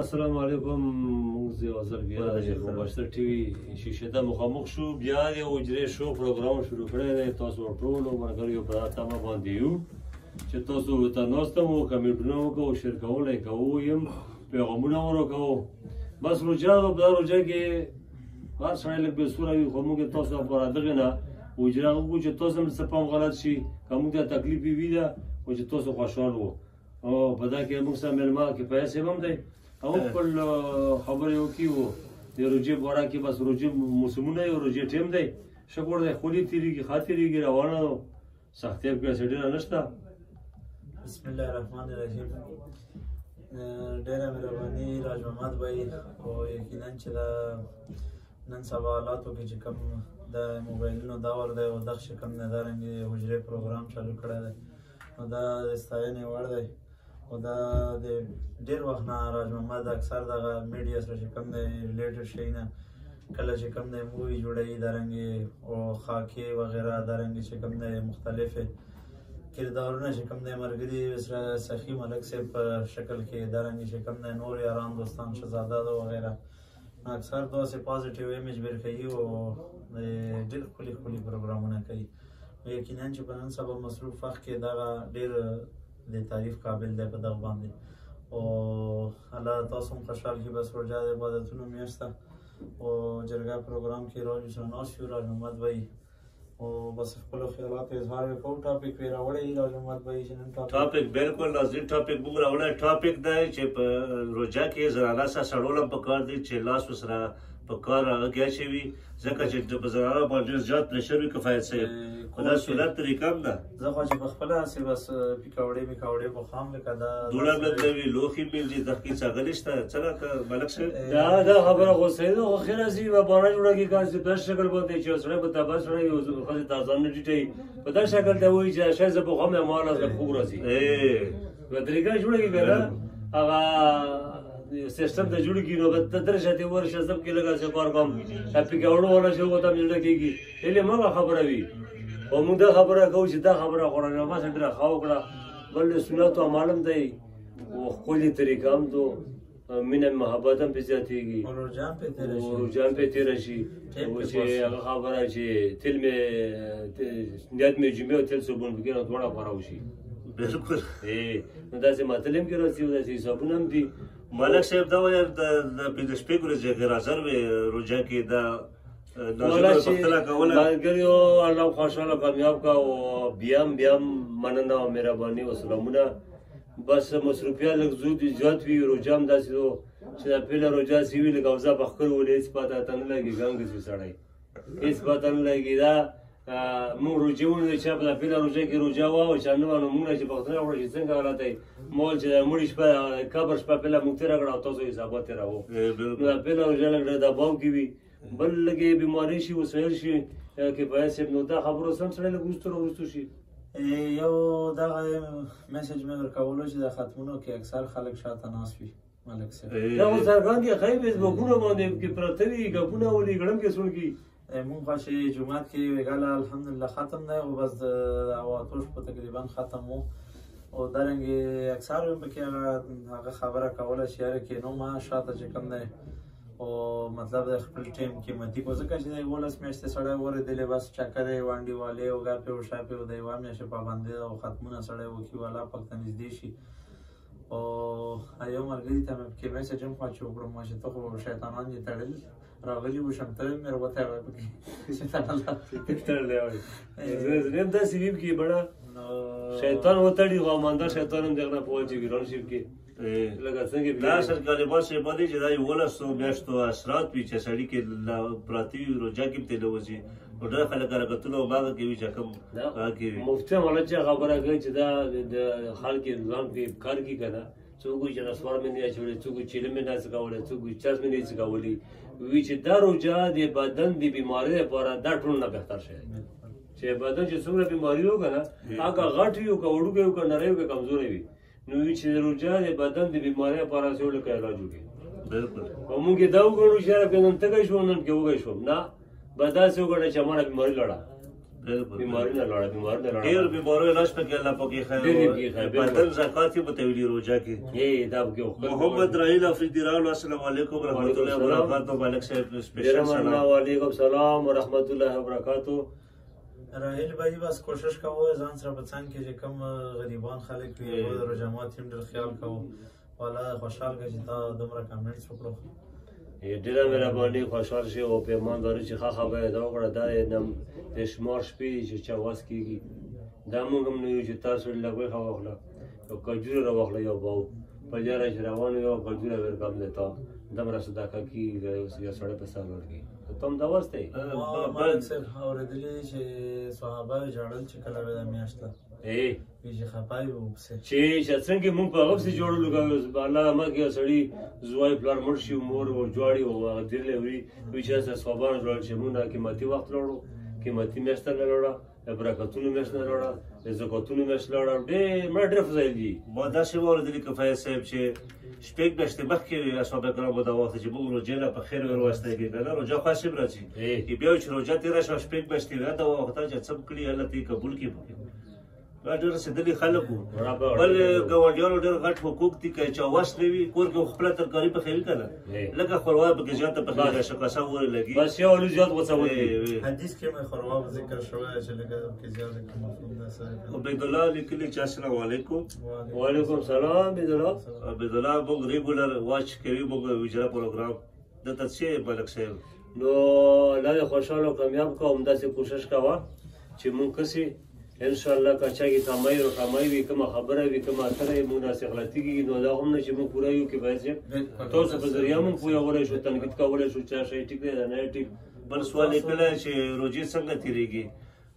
السلام علیکم. موږ یو ځل بیا د مباشر ټي وي شیشه ته مخامخ شو. بیا د حجرې شو پروګرام شروع کړی دی. تاسو ټولو ملګریو په دا تمه باندې یو چې تاسو ورته ناست مو کمنټونه وکړو، شیر کولی کوو، یم پیغامونه ورکوو. بس روژه په دا روژه کې هر سړی لږ بېسوره وي، خو موږ تاسو لپاره دغې نه حجره وکړو چې تاسو هم څه پام غلط شي، که موږ ته تکلیف یې وي ده خو چې تاسو خوشحال وو. او په دا کې موږ سره مېلمه کفایه صاحب هم دی او خپل خبرې وکړي. و د روژې په اړه کې بس روژې موسمونه یو روژې ټیم دی، شکر دی خولې تېرېږي، ښه تېرېږي، روانه ده، سختۍ پکې هسې ډېره نشته. بسم الله الرحمن الرحیم. ډېره مهرباني راج محمد بھائی. او یقینا چې دا نن سبا حالاتو کې چې کوم د موبایلونو دور دی او دغه کوم نه دارنګې حجرې پروګرام چالو کړی دی، نو دا د ستاینې وړ دی. او دا د ډېر وخت نه راج محمد اکثر دغه میډیا سره چې کوم دی ریلیټډ شی نه کله چې کوم دی مووي جوړوي دارنګې او خاکې وغیره دارنګې چې کوم دی مختلفې کردارونه چې کوم دی ملګري سره سخي ملک صاحب په شکل کې دارنګې چې کوم دی نور یاران دوستان شهزاده وغیره اکثر داسې پازیټیو ایمیج ورکوي او ډېر ښکلي ښکلي پروګرامونه کوي. یقینا چې په نن سبا مصروف وخت کې دغه ډېر د تعریف قابل دی په دغه باندې. او الله تاسو هم خوشحال کړي. بس روژه د عبادتونو میاشت ده او جرګه پروګرام کې راجو سره ناست یو راج محمد بھائی او بس خپلو خیالاتو اظهار وکړو. ټاپک یې راوړی راج محمد بھائی چې نن ټاپک بالکل لازم ټاپک موږ راوړی. ټاپک دی چې په روژه کې زنانه سره سړول هم پکار دي چې لاس ورسره په کار راغږیا شوي، ځکه چې په زنانه باندې ډېر زیات پرېشر وي کفایت صاحب. خو دا سنت طریقه هم ده. زه خو چې په خپله هسې بس پیکاوړې میکاوړې پخوام لکه دا دوړه مې وي لوښي مې دي دقیق څاګلې شته څنګه ملک صاحب. دا خبره خو صحیح ده، خو خیر هسې یوه بانه جوړه کړي که هسې په داسې شکل باندې چې یو سړی په تبر سړی یو ښځې تازه نه ټیټوي په داسې شکل ته وایي چې شاید زه پخوام یم ما لاس ته خوب راځي. یوه طریقه جوړه کړي که نه هغه سیسټم ته جوړ کړي نو ته درشه دې ورشه زه پکې لږ هسې کار کوم پیکاوړو والا چې هغو ته هم زړه کېږي هیلې مه خبره وي. او موږ دا خبره کوو چې دا خبره قرآن کریم سره ډېره ښه وکړه. بل د سنتو عمل هم دی او ښکلې طریقه هم دو مینه محبت هم پرې زیاتېږي او روژه هم پرې تېره شي. او چې هغه خبره چې تل مې نیت مې جمعې او تل صبحونه پکې نو دواړه خورا وشي. بالکل نو داسې متل هم کې راځي او داسې حسابونه هم دي. ملک صاحب دا ویل د پنځه شپږ ورځې غیر حاضر وې روژه کې دا ملګریو الله خوشحاله کامیاب کا. او بیا هم مننه او مهرباني او سلامونه. بس مصروفیت لږ زیات وي. روژه هم داسې و چې دا پیله روژه هسې وي لکه اوزه پخکر ولې هېڅ پته ته نه لګي ګنګس وي سړی هېڅ پته نه لګي. دا موږ روژې ونیولې چې په دا پیله روژه کې روژه وه چې نه وه نو موږ نه چې پوښتنه وکړه چې څنګه حالت دی مول چې د مړي شپه قبر شپه پیله موږ تېره کړه او تاسو حسابات تېراوو. نو دا پیله روژه لږ ډېر دباو کې وي. بل لږې بیماري شي وسایل شي کفایت صاحب نو دا خبرو سم سړی لږ وروسته راوروسته شي. یو دغه میسج مې ورکولو چې د ختمونو کې اکثر خلک شاته ناست وي ملک صاحب. دا خو څرګند دي ښایي فیسبوکونه باندې کې پراته وي ګپونه ولي ګړم کې سونګي. مونږ خو چې جومات کې ویګاله الحمدلله ختم دی او بس د اواتو شپو تقریبا ختم و. او دارنګې اکثر هم پکې هغه خبره کوله چې یاره کینو ما شاته چې کوم دی او مطلب د خپل ټیم قیمتي کو ځکه چې د 11 میاشتې سړی ورېدلی بس چکرې وانډې والې او ګاپې او شاپې او د یوه میاشتې پابندي او ختمونه سړی وکړي والا پک ته نږدې شي. او یو ملګري ته مې پکې میسج هم خوا چې وکړم ما چې ته خو شیطانان دې تړل راغلي وشم ته مې راوتلی وی زه داسې ویم کې بړه شیطان وتړي خو اماندار شیطان هم دغه نه پوهل چې ګران شي کې لکه څنګه دا اصل کلمات صاحب دی چې دا 11 میاشتو اثرات وي چې سړي کې پراته وي روژه کې هم تېله وځي نو ډېر خلک حرکتونه او باغه کوي چې کوم هغه کې وي. مفتي مولا چې خبره کوي چې دا د خلک ځان کې کار کوي که نه څوک وایي چې نسوار مې نه اچولی څوک وایي چیلم مې نه څکولی څوک وایي چرس مې نه څکولی وایي چې دا روژه د بدن د بیمارۍ لپاره دا ټول نه بهتر شی دی چې بدن چې څومره بیماري وي که نه هغه غټ وي او که وړوکی وي که نری وي که کمزوری وي نو وایي چې روژه د بدن د بیمارۍ لپاره څه لکه علاج وکړي. بالکل او موږ یې دا وګڼو چې یاره که نن تږی شوم نن کې وږی شوم نه به داسې وګڼه چې هماړه بیماري لړه بیماری نه لاړه ډېر بیماریو علاج پکې الله پاکي خیر بدن زکات یې متویلی روزه کې دا پکې محمد راهیل افریدي راغلو السلام علیکم ورحمۃ اللہ وبرکاتہ ملک صاحب سپیشل سلام علیکم سلام ورحمۃ اللہ وبرکاتہ راهیل بھائی بس کوشش کوو ځان سره په څنګ کې چې کم غریبان خلک وي او د روژه ماتي هم ډېر خیال کوو والا خوشحال که چې تا دومره کامنټس وکړو ډېره مهرباني خوشحال شي او پیمان لرو چې ښه خبره ده وکړه دا د شمار شپې دي چې چا وس کېږي دا موږ هم نه یو چې تاسو لږ ویښه واخله یو کجوره راواخله یو باو په لاره چې روان یو کجوره ورکړم درته دومره صدقه کېږي یو سړی په سر ورکړي ته هم دا وس دی مالک صاحب اورېدلي چې صحابه یې ژړل چې کله به دا میاشت ده وي چې خفه یې وو پسې چې څنګه موږ په هغه پسې جوړلو الله مه کې یو سړي زوی پلار مړ شي مور ورجواړي او هغه دیرلی وړي وي چې هسه صحابان ژړل چې موږ قیمتي وخت لاړو قیمتي میاشت نه لاړه برکتونو میاشت نه لاړه زکاتونو میاشت لاړه مړه ډېر فضایل دي ما داسې واورېدلي که فیض صاحب چې شپږ میاشتې مخکې اصحاب کرامو دا وخت چې موږ روژې نه په خیر ورواستېږي که نه روژه خاص هم راځي بیا چې روژه تېره شوه شپږ میاشتې وه دا وخته چې څه کړي الله ته یې قبول کړي دا ډېر رسېدلي خلک وو بل ګاونډیانو ډېر غټ حقوق دي که چا وس نه وي کور کې خپله ترکاري پخوي که نه لکه خوروا پکې زیاته پخوي شکاسه ورې لګي بس یو ولې زیات غوڅه وکړي حدیث کې مې خوروا ذکر شوی چې لږه کې زیاته کې مفهوم ده عبیدالله لیکلي چې السلام علیکم وعلیکم سلام عبیدالله موږ ریګولر واچ کوي موږ ویجرا پروګرام دلته څه ملک صاحب نو الله دې خوشحاله او کامیاب کړه همداسې کوشش کوه چې موږ کسې انشاءالله که چا کې کمای وي کومه خبره وي کومه اتره یې موږ داسې غلطي کېږي نو دا هم نه چې موږ پوره یو کفایت صاحب تاسو په ذریعه موږ پوهولی شو تنقید کولی شو چې شی ټیک دی دا نه ټیک بل سوال یې کله چې روژې څنګه تېرېږي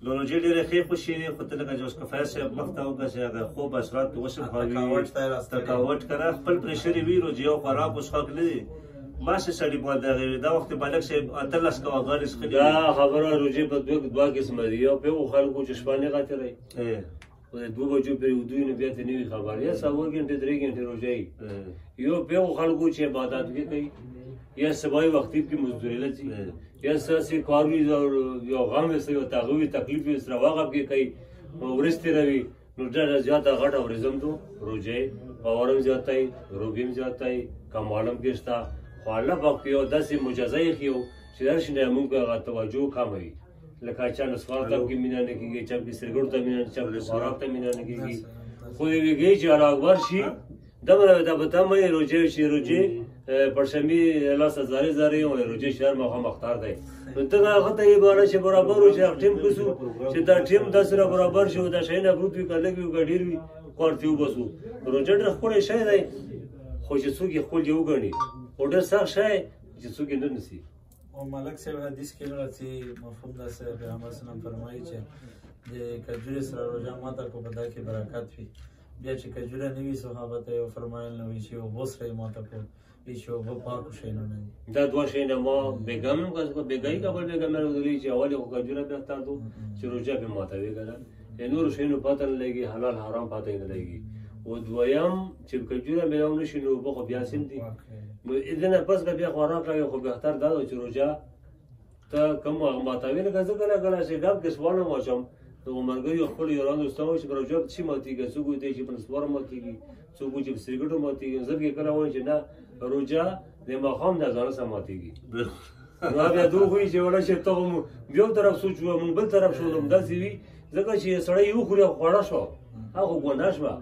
نو روژې ډېرې ښې خوشې دي خو ته لکه چې اوس کفایت صاحب مخ ته وکړه چې هغه خوب اثرات وشرخوي تکاوټ که نه خپل پرېشر یې وي روژې او خوراک وڅښاک نه دی ما سه سړي باندې هغه دا وخت ملک صاحب 18 کواګانې څخه دا خبره روژې په دوه قسمه دي یو په خلکو چې شپه نه غاتري او د 2 بجو پرې ودوی نه بیا ته نوي خبر یا 7 غنټې 3 غنټې روژې یو په خلکو چې عبادت کوي یا سبای وختي کې مزدوري لږي یا ساسي کاروي یو غم وسه یو تغوي تکلیف سره واغب کې کوي ورسته روي نو ډېر زیاته غټ اورزم دو روژې اورم زیاتای روبیم زیاتای کمالم کېستا خو الله پاک یو داسې معجزه یې ښیو چې درشي نه موږ هغه توجه کمه وي لکه چا نسوار ته کې مینه نه کېږي چا سرګړو ته مینه چا خوراک ته مینه نه کېږي خو یې ویږي چې الله اکبر شي دغه دا به تمه روژې شي روژې پرشمي الله سزارې زارې او روژې شهر مخه مختار دی نو ته هغه ته عبارت چې برابر و چې ټیم کوسو چې دا ټیم د سره برابر شو دا شي نه بروت وی کله وی ګډیر وی کوړتي وبسو روژې ډېر خپل شي دی خو چې څوک یې خپل یو غني او ډېر سخت شی چې څوک یې نه نسی او ملک صاحب حدیث کې راځي مفهوم دا سره پیغمبر سلام فرمایي چې د کجورې سره روژه ماته کو په دا کې برکت وي بیا چې کجوره نه وي صحابه ته یې فرمایل نه وي چې اوبه سره یې ماته کو وي چې اوبه پاکو شیانو نه دي دا دوه شیونه ما بېګا هم بېګایي کابل بېګا مې راغلي چې اول خو کجوره بهتر دو چې روژه پې ماتوي که نه نور شیانو پته نه لګي حلال حرام پته نه لګي او دویم چې کجوره میلاو نه شي نو اوبه خو بیا سیم دي نو اذن پس که بیا خوراک راوي خو بهتر دا ده چې روژه ته کوم هغه ماتوي لکه زه کله کله چې ګپ کې سوال هم واچوم د ملګري خپل یارانو دوستان وایي چې په روژه څه ماتېږي څوک وایي چې په نسوار ماتېږي څوک وایي چې په سګرټو ماتېږي زه پکې کله وایم چې نه روژه د ماښام د اذان سره ماتېږي نو بیا دوی وایي چې وړه چې ته بیا یو طرف سوچ وه مونږ بل طرف شو همداسې وي ځکه چې سړی یو خوري خوړه شو هغه ګناه شوه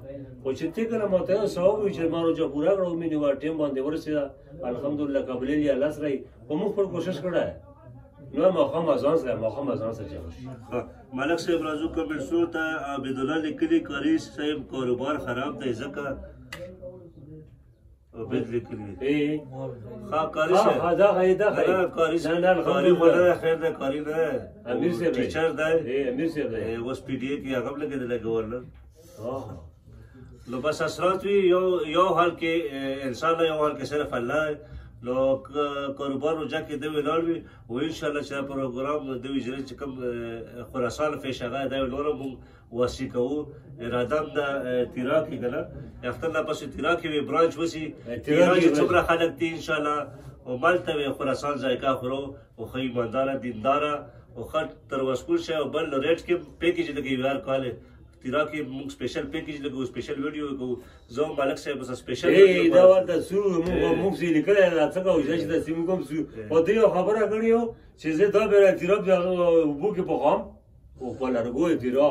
خو چې ته کله ماته یو ثواب وي چې ما روژه پوره کړه مې نیوه ټیم باندې ورسېده الحمدلله قبلېږي الله سره خو موږ خپل کوشش کړی نو ماښام اذان سره چلو شي ملک صاحب راځو کمنټسو ته عبیدالله لیکلي قاري صاحب کاروبار خراب دی ځکه عبید لیکلي ښه قاري صاحب قاري خیر دی قاري نه امیر صاحب ټیچر دی امیر صاحب دی اوس پی ډي اې کې هغه هم لګېدلی ګورنر نو بس اثرات وي یو حال کې انسان یو حال کې صرف الله نو کاروبار روژه کې دوی ولاړ وي او انشاءالله چې دا پروګرام دوی اجرا چې کوم خراسان فیش هغه دی نوره موږ واسي کوو اراده هم ده تیرا کې که نه اختر نه پسې تیرا کې وي برانچ وسي تیرا چې څومره خلک دي انشاءالله او مالته وي خراسان ذایقه خورو او ښه ایمانداره دینداره او خط تر وسکول شه او بل ریټ کې پیکیج لګي یار کاله تیرا کې موږ سپیشل پیکیج لګو سپیشل ویډیو کو زو مالک صاحب بس سپیشل ای دا ورته سو موږ زی لیکل دا څه کوي چې د سیم کوم سو او دی خبره کړیو چې زه دا به تیرا بو کې پخام او په لارګو تیرا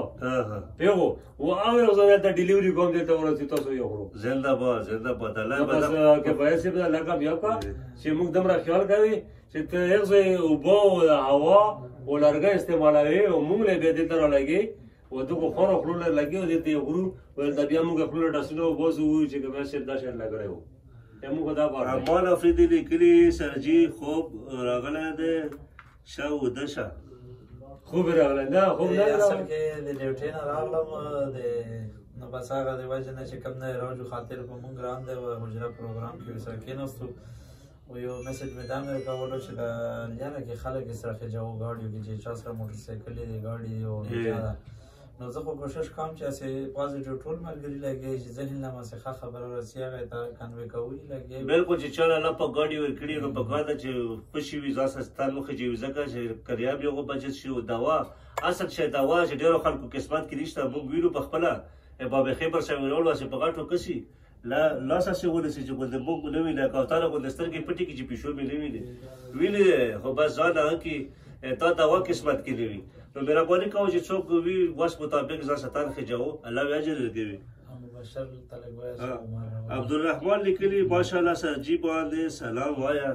پیغو او هغه زه ته ډیلیوري کوم ته ورته تاسو یو خورو زنده باد الله بس کې پیسې به لګا بیا کا چې موږ دمره خیال کوي چې ته یو ځای او بو هوا او لارګه استعمالوي او موږ له دې تر لګي و دغه خور خپل لګي او دې غرو ول د بیا موږ خپل ټاسنو بوزو چې کوم څه دا شر لګړیو موږ دا بار مال افریدي لیکلي سرجي خوب راغله ده شاو دشه خوب راغله دا خوب نه اصل کې د ډیوټي نه راغلم د نو بس هغه د وجه نه چې کوم نه راجو خاطر په مونږ ګران دی حجره پروګرام کې سره کېناستو او یو میسج مې دا مې کولو چې د لیانه کې خلک سره خجاو غاډیو کې چې چا سره موټر سایکل دی غاډي او نو زه خو کوشش کوم چې اسې پازیټیو ټول ملګري لګي چې ذهن له مسخه خبره رسي هغه ته کنوي کوي لګي بالکل چې چاله نه په غاډي ورکړي نو په غاډه چې خوشي وي ځاسه ستان مخه چې ځکه چې کریاب یو بچت شي او دوا اصل شي دوا چې ډیرو خلکو قسمت کې نشته موږ ویلو په خپل باب خیبر سره ورول واسه په غاټو کسي لا ساسه ولسی چې ګل موږ نو ویل کاوتاره ګل سترګې پټي کې چې پښو مې نه ویلې خو بس ځان هغه کې تا دوا قسمت کې دی نو مهرباني کوو چې څوک وی واس مطابق ځان ستان خجاو الله بیا اجر ورکوي عبدالرحمن لیکلی ماشاءالله سرجی باندې سلام وایا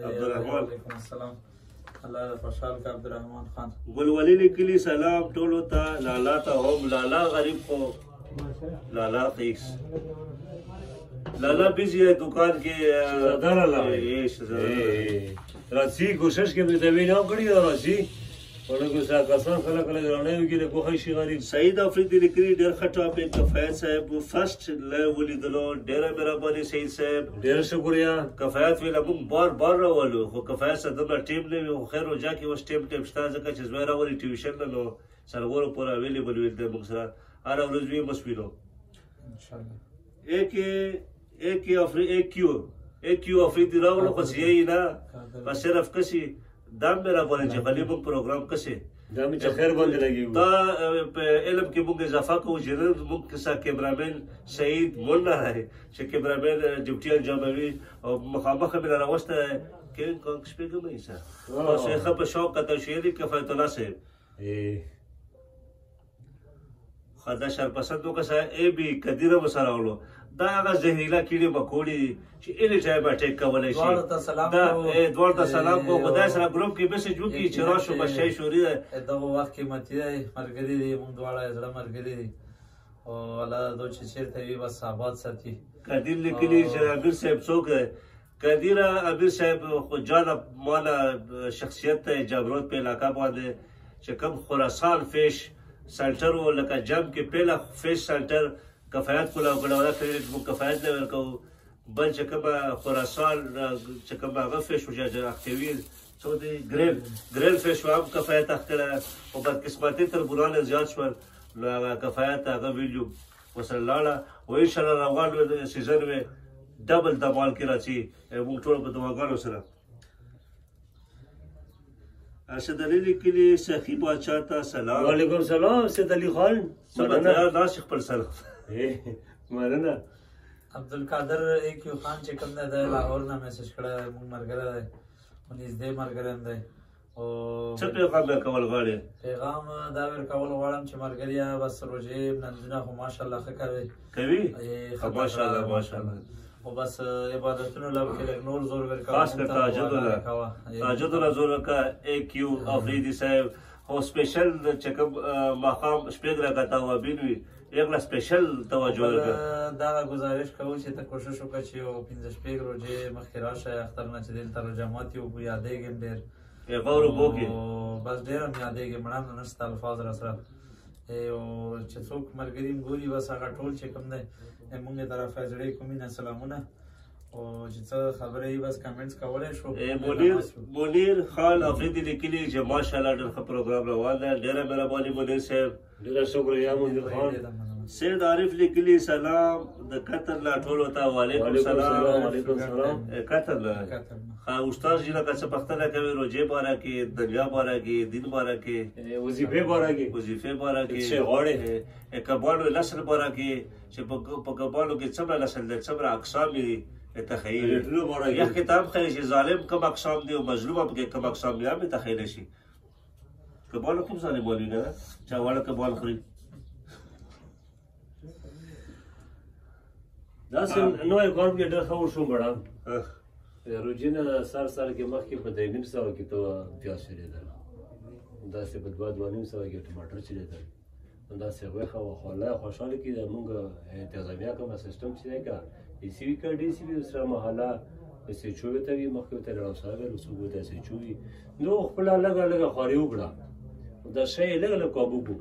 عبدالرحمن وعلیکم السلام الله خوشحال کا عبدالرحمن خان ګلولي لیکلی سلام ټولو ته لالا ته هم لالا غریب خو لالا قیس لالا بیزی ہے دکان کے راځي کوشش کې به دوی نه کړی راځي ورګو سره کسان خلک له رانه وی کې کوه شي غریب سعید افریدی لیکلی ډېر خټه په کفایت صاحب فرست له ولیدلو ډېر مهرباني سعید صاحب ډېر شکریا کفایت ویل موږ بار راولو خو کفایت سره د ټیم نه وي خیر او جا کې وس ټیم شته ځکه چې زوی راولي ټیوشن نو سرور پر اویلیبل ویل د موږ سره هر ورځ وی مسویلو ان شاء الله ایک کیو افریدی راولو خو یې نه بس صرف کسي دام میرا باندې چې غلیب پروګرام کسي دا مې چې خیر باندې لګي دا په علم کې موږ اضافه کوو چې موږ کسا کیمرامین سعید مولا ہے چې کیمرامین ډیوټي انجاموي او مخامخ مې راوسته کې کوم شپږ مې سره او شیخ په شوق کته شعر کفایت الله صاحب خدا شر پسندو کسا ای بي کدیره وسراولو دا هغه زهریلا کیړي مکوړي چې اني ټایم اٹیک کولای شي دوړ ته سلام کو خدای سره ګروپ کې میسج وکړي چې راشو بشي شوري دغه وخت کې متي دی مرګري دی مونږ دواړه زړه مرګري دي او الله دو چې چیرته وي بس آباد ساتي قدیر لیکلي چې امیر صاحب څوک قدیر امیر صاحب خو جان مولا شخصیت ته جبروت په علاقہ باندې چې کوم خراسان فیش سنټر ولکه جام کې پهلا فیش سنټر کفایت کوله غوړوله کړي مو کفایت نه ورکو بل چې کومه خراسان چې کومه غفش وجه اختوی څو دی ګریل فش واب کفایت اختره او بد قسمتي تر بورانه زیات شول کفایت هغه ویډیو وسلاله و ان شاء الله روان سیزن و ډبل دمال کې راځي موږ ټول په دواګانو سره ارشد علی لیکلی سخی بادشاہ ته سلام وعلیکم السلام سید علی خان سبحان ناشق پر سلام مننه عبدالقادر ایک یو خان چې کوم دی د لاهور نه میسج کړی موږ ملګری دی او نږدې ملګری هم دی او څه پیغام ورکول غواړې پیغام دا ورکول غواړم چې ملګریا بس روژې نمازونه خو ماشاءالله ښه کوي ماشاءالله او بس عبادتونو لب کې لږ نور زور ورکوه خاص کر تهجد زور کا ایک یو افریدی صاحب او سپیشل چې کوم مقام شپږ راکاته و بینوي یو سپیشل توجه ورکړه دا گزارش کوو چې ته کوشش وکړه چې یو 15 شپږ روزې مخکې راشه اختر نه چې دلته رجمات یو یادېږم ډېر غور وبوکي بس ډېر هم یادېږي مړانه نشته الفاظ را سره او چې څوک ملګري م ګوري بس هغه ټول چې کوم دی مونږ یې طرفه زړې کومینه سلامونه او چې څه خبره یې بس کمنټس کولی شو منیر خان افریدي لیکلي چې ماشاءالله ډېر ښه پروګرام روان دی ډېره مهرباني منیر صاحب ډېره شکریه منیر خان سید عارف لیکلی سلام د قطر لا ټولو ته وعلیکم سلام. وعلیکم سلام. قطر لا استاد جی لکه څه پښتنه کوي روزې باره کې دنیا باره کې دین باره کې وظیفې باره کې څه غواړي کباړو نسل باره کې چې په کباړو کې څومره نسل دی څومره اقسام دي تخیل یو کتاب خیر چې ظالم کم اقسام دي او مظلوم پکې کم اقسام دي هم تخیل شي. کباړو کوم ظالم وایي نه چا واړه کباړ خوري داسې نوی کار کې ډېر ښه وشوم بړه روجي نه سر کې مخکې په 350 کې تو پیاز چلېدل داسې په 2.5 کې ټماټر چلېدل داسې وښه و خو الله خوشحاله کړي زموږ انتظامیه کوم سیستم چې دی که سی وي که ډي سی وي سره محله SHO ته وي مخکې ورته لاړم سره ویل اوس ورته SHO وي نو خپله لږه خواري وکړه دا شی یې لږ کابو کړو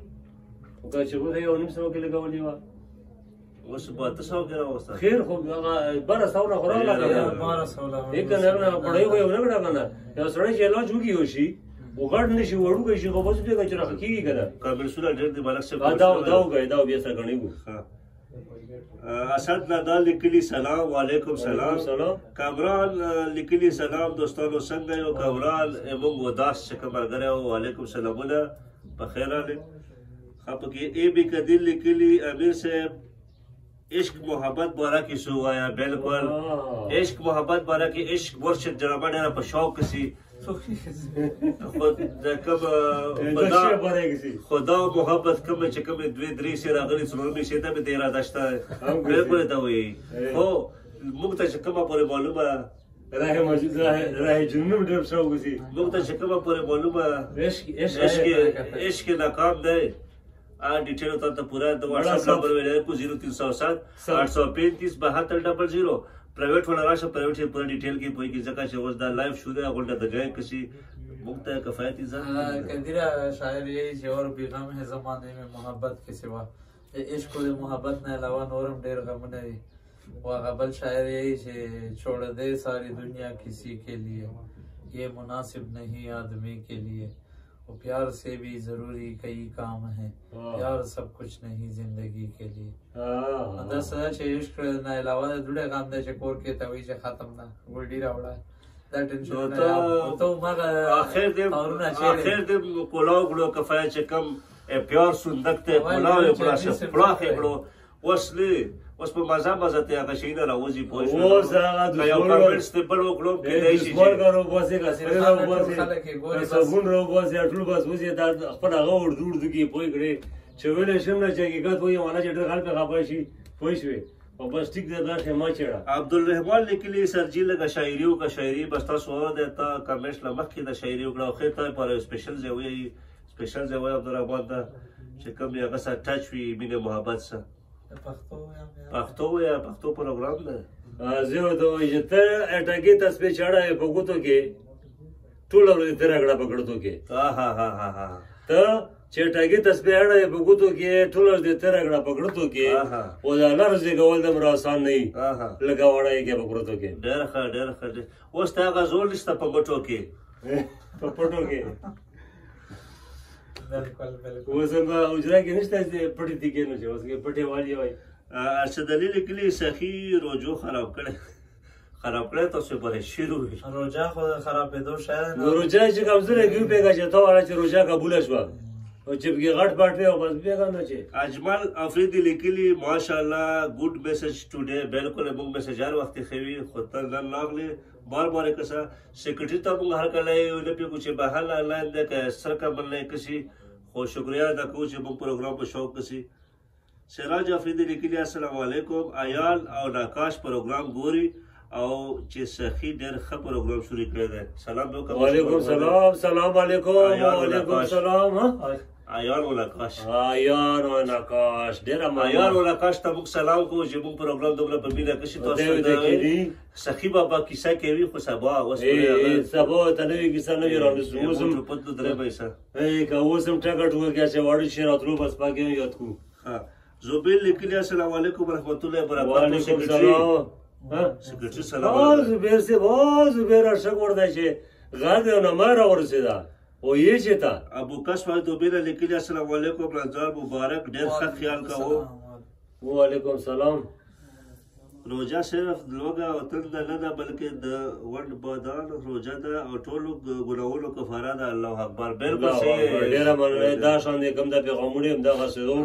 خو که چې ورته 1.5 کې لګولې وه اوس 1200 کې راوسته خیر خو هغه 1200 خو راغله که نه 1200 یک نه پړی خو یو نه کړه که نه یو سړی چې علاج وکړي وشي وغړ نه شي وړوکی شي خو بس پرېږده چې راښه کېږي که نه کابلسونه ډېر دي ملک صاحب دا وګورئ دا بیا سره ګڼې وو اسد نادال لیکلی سلام وعلیکم سلام. کامران لیکلی سلام دوستانو څنګه یو کامران موږ وداس چې کوم ملګری و وعلیکم سلامونه په خیر راغلی. ښه پکې ای بي قدیر لیکلي امیر صاحب عشق محبت باره کې څه ووایه بالکل عشق محبت باره کې عشق مرشد ډرامه ډېره په شوق کسي خدا محبت کوم چې کوم 2-3 سي راغلي څلورمې سي ته به د اراده شته بالکل ته وایي خو موږ ته چې کومه پورې معلومه راه جنوب ډېر شوق وسي موږ ته چې کومه پورې معلومه عشق ناکام دی ډیټیل ته پورا د واتساپ نمبر ویل کو 0307 835 7200 پرایویټ ولا راشه پرایویټ یې پورا ډیټیل کې پوي کې ځکه چې اوس دا لایف شو دی غونډه د ځای کسي مخته کفایتی ځان کندیرا شاعر یہی چې اور بیغم ہے زمانے میں محبت کے سوا عشق و محبت نه علاوه نورم ډیر غمونه دي وغبل شاعر یہی چې چھوڑ دے ساری دنیا کسی کے لیے یہ مناسب نہیں آدمی کے لیے وہ پیار سے بھی ضروری کئی کام ہیں پیار سب کچھ نہیں زندگی کے لیے دا سره چې عشق نه علاوه د ډوډۍ غم دی چې کور کې ته وایي چې ختم نه ګلډي راوړه دا ټینشن ته مګه اخر دې کولاو غړو کفایت چې کم پیار سندکته کولاو یې پړا شه پړا خېړو وسلی اوس په مزه ته هغه شي نه راوځي پوه شو اوس هغه د یو کمنټس ته بل وکړو کې دی شي ګورګرو باسي کاسي راو باسي صابون راو باسي ټول بس وځي دا خپل هغه ور جوړ دي پوي کړي چې ویل شم نه چې حقیقت وایي ونه چې ډېر خلک خپه شي پوه شوې او بس ټیک دا خما چړه عبدالرحمن لیکلی سرجی لګه شاعری او کا شاعری بس تاسو ورته تا کمنټس لمخ کې د شاعری وکړو خو ته پر سپیشل ځای عبدالرحمن دا چې کوم هغه سره ټچ وي مینه محبت سره پښتو پروګرام ده زه ته چې ته اټاګي تاسو چاړه په ګوتو کې ټول ورځ تر اګړه پکړتو کې ها ته چې اټاګي تاسو اړه په ګوتو کې ټول ورځ تر اګړه پکړتو کې او دا لارځي کول د مر آسان نه لګا وړای کې پکړتو کې ډېر ښه اوس تا غزول نشته په پټو کې په پټو کې اوس هغه اجرا کې نشته چې پټي دي کې نه چې اوس کې پټي والی وای ارشد علي لیکلي سخی روجو خراب کړي تاسو پرې شروع روجا خو خرابېدو شاید روجا چې کمزورې کیو پیګه چې ته وړه چې روجا قبول شوه او چې بګي غټ پټ او بس پیګه نه چې اجمل افریدي لیکلي ماشاءالله ګډ میسج ټوډے بالکل موږ میسج هر وخت خوي خو ته نن لاغله بار کسا سیکرټری ته موږ هر کله یو نه پیګو چې بهال لاین د سر کا بلنه کسي خو شکریا دا کو چې موږ پروګرام په شوق کسي سراج افریدي لیکلي السلام علیکم عیال او ناکاش پروګرام ګوري او چې سخی ډېر ښه پروګرام شروع کړی دی سلام وعلیکم سلام علیکم وعلیکم سلام عیال و ناکاش ډېره عیال و ناکاش ته موږ سلام کوو چې موږ پروګرام دومره په مینه کشي تاسو د سخی بابا کیسه کوي خو سبا ته نوې کیسه نه وي راوړو اوس هم پتلو درې پیسه که اوس هم ټکټ وکړو چې واړه شي راتلو بس پاکې یاد کو زوبیل لیکلي السلام علیکم ورحمت الله وبرکاته وعلیکم سلام سیکرټری سلام زبیر سے زبیر ارشق ورده چې غاده او نماره ورسېده او یې چې تا ابو کشف دوبیل لیکلي السلام علیکم رمضان مبارک ډېر ښه خیال کوو وعلیکم سلام. روژه صرف لوږه او تنده نه ده بلکې د ونډ بادان روژه ده او ټولو ګناهونو کفاره ده. الله اکبر. بالکل صحیح. ډېره مننه. دا شان دی کوم د پیغامونه همدغسې وو.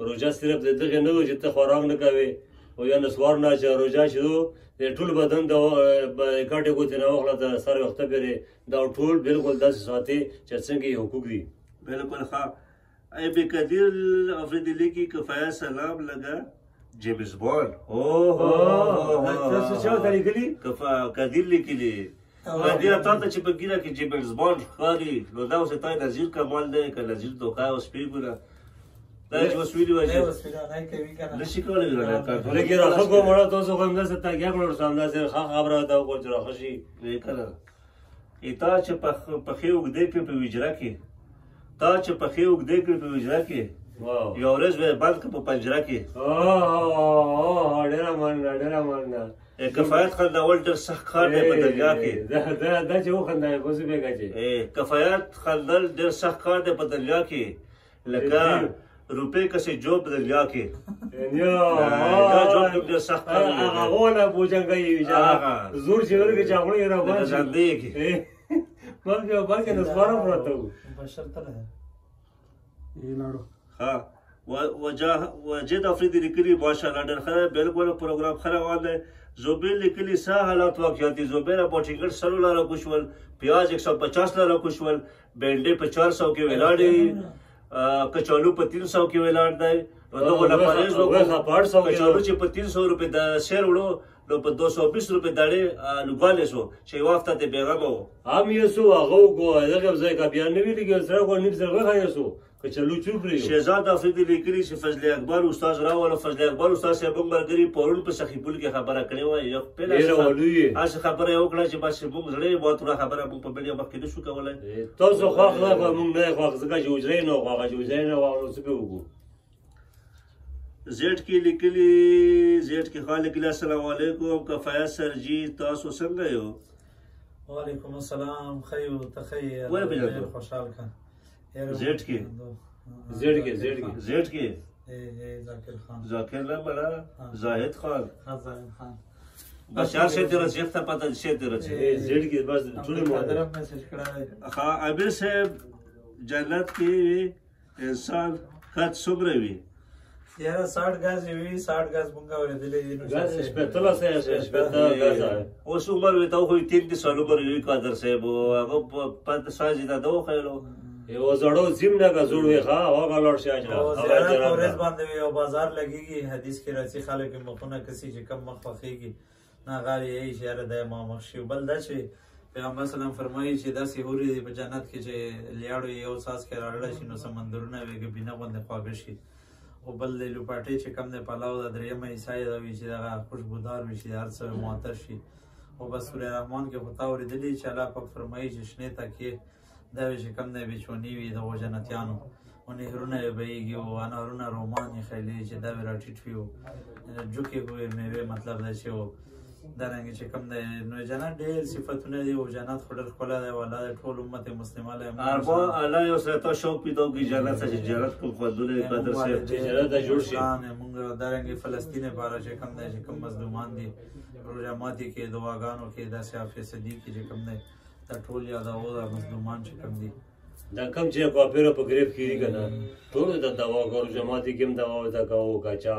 روژه صرف د دغې نه و چې ته خوراک نه کوې او یا نسوار نه چې روژه چې و د ټول بدن د کاټې ګوتې نه واخله د سر وخته پورې دا ټول بالکل داسې ساتي چې څنګه یې حقوق دي. بالکل ښه. ای بی قدیر افریدی لیکي کفایه سلام لگا جیمز بانډ. تاسو چا ته لیکلي؟ قدیر لیکلي. قدیر تا ته چې په ګیره کې جیمز بانډ ښکاري نو دا اوس تا نظیر کمال دی که نظیر دوکا اوس پرېږدو دا چې اوس ویلي وای نشي کولی لکه راښه کوم مړه تاسو خو همداسې تکیه کړو ورسره همداسې ښه خبره ده وکړو چې راښه شي. که تا چې پښې اوږدې کړې په وجره کې تا چې پښې اوږدې کړې په وجره کې یو ورځ به بند کړه په پنجره کې. ډېره مننه ډېره مننه. کفایت خندول ډېر سخت کار دی په دنیا کې. دا چې وخندای اوس بېګا چې کفایت خندل ډېر سخت کار دی په دنیا کې لکه روپے کسی جوب دنیا کې. دا جوب ډېر سخت کار دی. هغه غونه بوجنګي زور چې ورکې چې هغوی یې راغونډ شي ژوندی کې بلکې نسواره پراته وو. ها وجد افریدی لیکلي ماشاءالله ډېر ښه دی. بالکل پروګرام ښه روان دی. زبیر لیکلي څه حالات واقعیاتي زبیر بوټینګل 100 لاره کوشول پیاز 150 لاره کوشول بینډې په 400 کې ولاړې کچالو په 300 کې ولاړ دی. دغه لپاره کچالو چې په 300 روپۍ د سیر وړو نو په 220 روپۍ داړې لوګالې شو چې یو هفته د بیغمه و هم یې سو هغه وګوه دغه ځای کا بیا نه وی لګي سره کو نیم سره غوښه یې سو کچالو چوب لري. شهزاد افریدی لیکلي چې فضل اکبر استاد راول فضل اکبر استاد صاحب مرګري پورون په سخی پول کې خبره کړې و یو پیله اس خبره یو کړه چې بس موږ زړې بوتره خبره موږ په بلې مخ کې نشو کولای. تاسو خو موږ نه خو ځکه چې وجرې نه خو هغه وجرې نه واغلو څه به وګو. زیټ کې لیکلي زیټ کې خالق السلام علیکم کفایه سرجی تاسو څنګه یو؟ وعلیکم السلام خیو تخیر خوشحال کن زیټ کې ذاکر خان ذاکر نه بڑا زاهد خان بشار سے تیرا شیخ تا پتہ سے تیرا زیټ کې بس ټول مادرم میسج کړه. ها امیر صاحب جنت کې انسان خط صبر وي یاره 60 غاز وی 60 غاز مونږه ورېدلې دي. غاز شپتلا سه شپتا غاز اوس عمر وي ته خو 3 سال عمر وي قادر صاحب هغه په ساجي دا دوه خیلو یو زړو زم نه غزور وي ښا هغه لور شي اجرا زیارت اورز باندې یو بازار لګيږي حدیث کې راځي خلک مخونه کسي چې کم مخ فخيږي نه غالي یې اشاره ده ما مخشي بل دا چې پیغمبر سلام فرمایي چې دا سهوري په جنت کې چې لیاړو یو ساس کې راړل شي نو سمندرونه ویګ بنا باندې خواږه شي او بل د لوپاټې چې کم نه پلاو د درېمه عیسای دا وی چې دا خوشبودار وي چې هر څه معطر شي او بس سوره رحمان کې خطا ورېدلې چې الله پاک فرمایي چې شنه تکي دا وی چې کم نه بچونی وي د جنتیانو او نهرونه بهيږي او انارونه روماني خېلې چې دا راټیټ وي جو کې وي مې مطلب دا چې دا رنګ چې کم نه نو جنت ډېر صفاتونه دي او جنت خړل خلا دی والله ټول امت مسلمه له اربا الله یو سره شوق پیدا کی جنت چې جنت کو خودونه قدر سے جنت جوړ شي موږ دا رنګ فلسطین لپاره چې کم نه چې کم مظلومان دي روزاماتي کې دعاګانو کې دا صافي صدیق چې کم نه دا ټول یادو دا مظلومان چې کم دي دا کم چې کافر په گریف کې کنه ټول دا دعاګانو جماعتي کې دعا وتا کوو کچا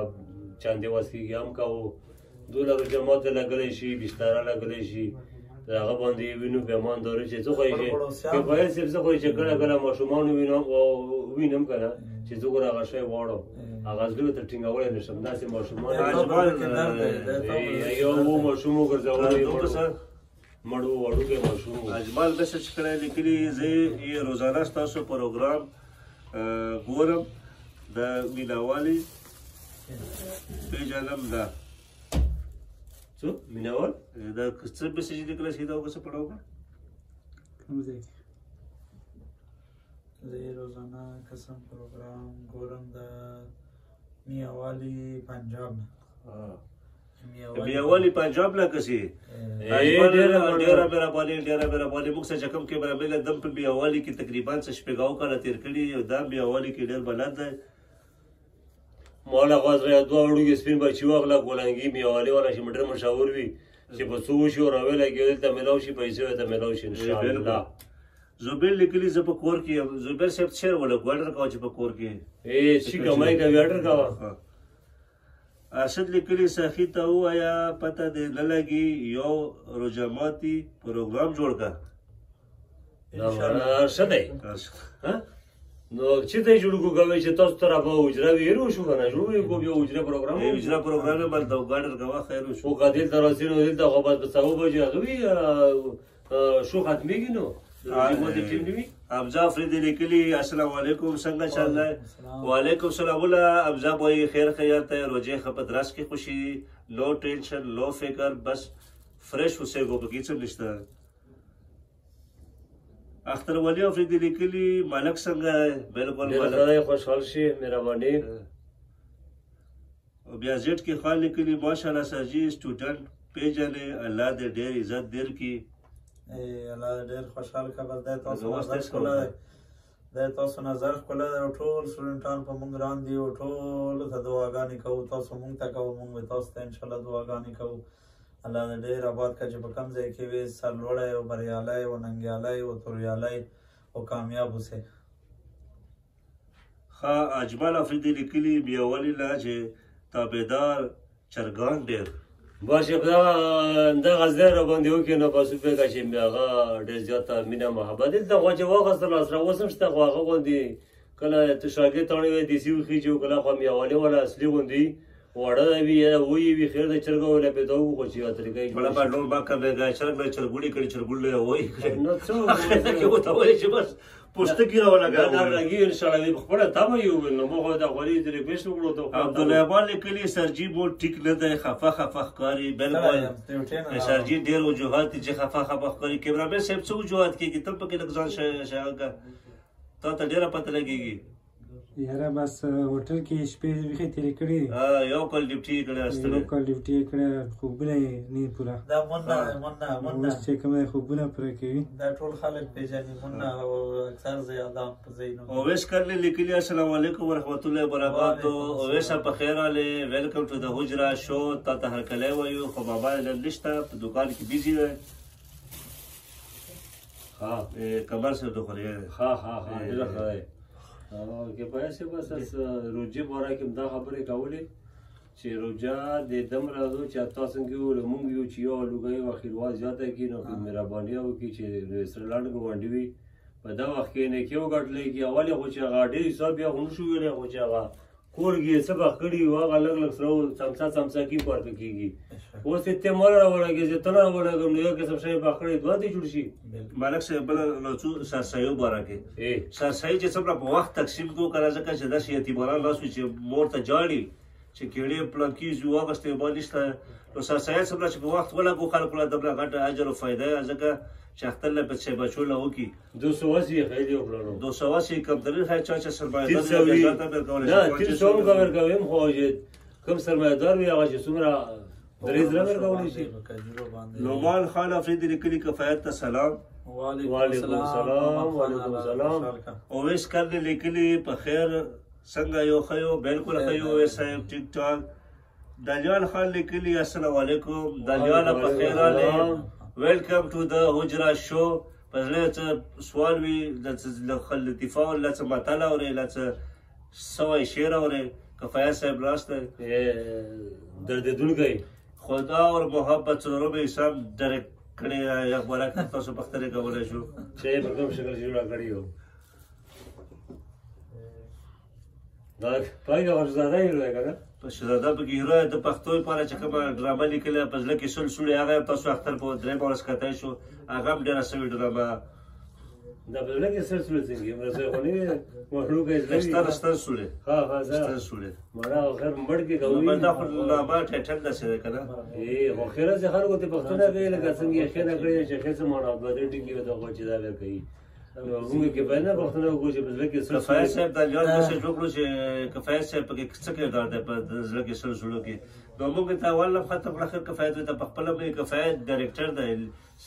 چاندې واسي هم کوو دولار جماعت لګلې شي بستر لګلې شي هغه باندې وینو به مان دوري چې څه کوي چې په هیڅ څه کوي چې کله کله ماشومان وینم کنه چې زه ګور هغه شی واړو هغه زړه ته ټینګول نشم داسې ماشومان یو ماشوم ګرځولې مړو وړو کې ماشوم اجمال مسج کړه لیکلي زه یې روزانه تاسو پروګرام ګورم د میناوالي پیژنم دا څو میناوال دا څه مسج لیکل شي دا وګه پڑھاو کوم ځای زه روزانه قسم پروګرام ګورم د میاوالی پنجاب میاوالی پنجاب لا کسي ډېر مهرباني موږ څه کوم کې برابر دم په میاوالی کې تقریبا څه شپږاو کاله تیر کړي دا میاوالی کې ډېر بلد دی مولا غوازره دوه وړوکي سپین بچي واخله ګولنګي میوالي والا چې مډر مشاور وي چې په څو وشي او راویلی کېدل ته میلاو شي پیسې ورته میلاو شي انشاءالله. زبیر لیکلي زه په کور کې یم. زبیر صاحب شعر ولګو اډر کوه چې په کور کې شي کمای کوي اډر کوه. ارشد لیکلي سخي ته ووایه پته دې نه لګي یو روجماتي پروګرام جوړ کړه. ارشد دی نو چې ته یې جوړ کړو کوي چې تاسو ته رابه حجره ویرو شو که نه جوړ یې کوم یو حجره پروګرام حجره پروګرام یې بل ته اډر کوه خیر وشو. خو که دلته راسي نو دلته خو بس په 7 بجې هغه شو ختمېږي نو ابزا فرید لیکلی السلام علیکم څنګه چل رہا ہے. وعلیکم السلام. بولا ابزا بھائی خیر خیریت ہے روزے خپت رس کی خوشی لو ٹینشن لو فکر بس فرش اسے گو بگی سے نشتا. اختر ولی افریدی لیکلی مالک څنګه بالکل مالک خوشحال شي مهرباني. بیا زیټ کی خال لیکلی ماشاءالله سر جی سټوډنټ پیجنې الله دې ډېر عزت در کی. الله ډېر خوشحال خبر دی. تاسو نظر ښکلی دی تاسو نظر ښکلی دی او ټول سټوډنټان په موږ ګران دي او ټولو ته دعاګانې کوو. تاسو موږ ته کوو موږ به تاسو ته انشاءالله دعاګانې کوو. الله دې ډېر آباد کړه چې په کوم ځای کې وي سرلوړی او بریالی او ننګیالی او توریالی او کامیاب اوسئ. ښه اجمل افریدي لیکلي بیا ولې لا چې تابعدار چرګان ډېر باشه دغه ځای راباندې وکړي نو بس وفکر چې هغه ډېر زیاته مینه محبت دلته خو چې واخیستل اسره اوس هم شته خو هغه غوندې کله شاګرد تاڼې وی دیسي وخېږي او کله خو میوالې والا اصلي غوندې واړه وي یا وی وي خیر د چرګه ولا پیدا وو خو چې یو طریقې بڑا با ډول با کبهګا چرګ له چرګوړي کړي چرګوړي وای نو څو کې وته وای چې بس پوسټکی راولګا دا راګي ان شاء الله به خپل تاسو یو نو مو دا غوړي د ریکوست وکړو ته عبدالله بان لیکلي سرجی بول ټیک نه دی خفه خفه ښکاري بالکل سرجی ډېر وجوهات چې خفه خفه ښکاري کیمرامین صاحب څه وجوهات کېږي ته پکې لږ ځان شاګه تا ته ډېره پته لګېږي یاره بس هوټل کې شپې بیخي تېرې کړې یو کال ډیوټي یې کړې استلې یو کال ډیوټي یې کړې خوبونه یې نه پوره دا مننه اوس چې کوم دی خوبونه پوره کوي دا ټول خلک پېژني مننه او اکثر زیادام په ځایونو اویس کرلی لیکلي السلام علیکم ورحمت الله وبرکاتو اویس په خیر راغلی ویلکم ټو د حجره شو تا ته هرکلی وایو خو بابا نشته په دوکان کې بیزي دی ها کمر سره تو خوري ها ډېره ښه دی که پیسې بس روجې باره کې دا خبرې کولې چې روجه د دم راځو چې تاسو څنګه یو مونږ یو چې یو لوګي او خیروا زیاته کې نو مهرباني وکړي چې سرلاند ګوندې وي په دا وخت کې نه کېو ګټلې کې اولې خو چې هغه ډېر حساب بیا خو نشو ویلی خو چې هغه کور کې سبق کړي وو هغه لږ لږ سره څمڅا کې پورته کېږي اوس یې تیمار راولګي چې تنه راولګم نو یو قسم شی باخړې دوه دې جوړ شي مالک صاحب بل نو څو سرسایو باره کې سرسایي چې څومره په وخت تقسیم کو کړه ځکه چې داسې یتیمانان لاس وي چې مور ته جاړي چې کېړې پلانکیز یو واغستې ما نشته نو سرسایه څومره چې په وخت ولګو خلکو له دومره ګټه اجر او فایده ځکه چې اختر له بچې بچو له وکړي 280 یې خیلی وکړو 280 کمترین خیر چا چې سرمایه‌دار نه 300 کور کوم خو کوم سرمایه‌دار وي هغه چې څومره درې زره ورکولی شي. نعمان خان افریدي لیکلي کفایت ته سلام. وعلیکم السلام. اویس کرلی لیکلي په خیر څنګه یو ښه یو بالکل ښه یو اویس صاحب ټیک ټاک. دلیال خان لیکلي السلام علیکم دلیال په خیر راغلی ویلکم ټو د حجره شو په زړه څه سوال وي له لطیفه له څه متل اورې له څه سوی شعر اورې کفایت صاحب راست دردېدونکی خدا اور محبت څلورو به حساب ډایرکټ کړی یا برکت تاسو پختره کولی شو چې په کوم شکل جوړه کړی یو دا پایګه ورزاده یې لري کنه په شهزاده پکې هیرو د پښتو لپاره چې کومه ډرامه لیکلې په ځل کې سلسله هغه تاسو اختر په درې بورس کته شو هغه هم ډیره سوي ډرامه دا په ځل کې سلسله څنګه مرزه خونی مخلوق یې ستر سوله ها ستر سوله مړه غیر مړ کې کوي دا خو لا با ټټل ده څه کنه خو خیره زه خلکو ته پښتو نه کوي لکه څنګه یې خیره کړی چې څه مړه بدل ټینګي وته خو چې دا ور کوي موږ کې باندې پښتو نه کوو چې په ځل کې کفایت صاحب د یاد څه جوړو چې کفایت صاحب په څه کې دار ده په ځل کې سلسله کې نو موږ ته اول ختم اخر کفایت ته په خپل به کفایت ډایریکټر ده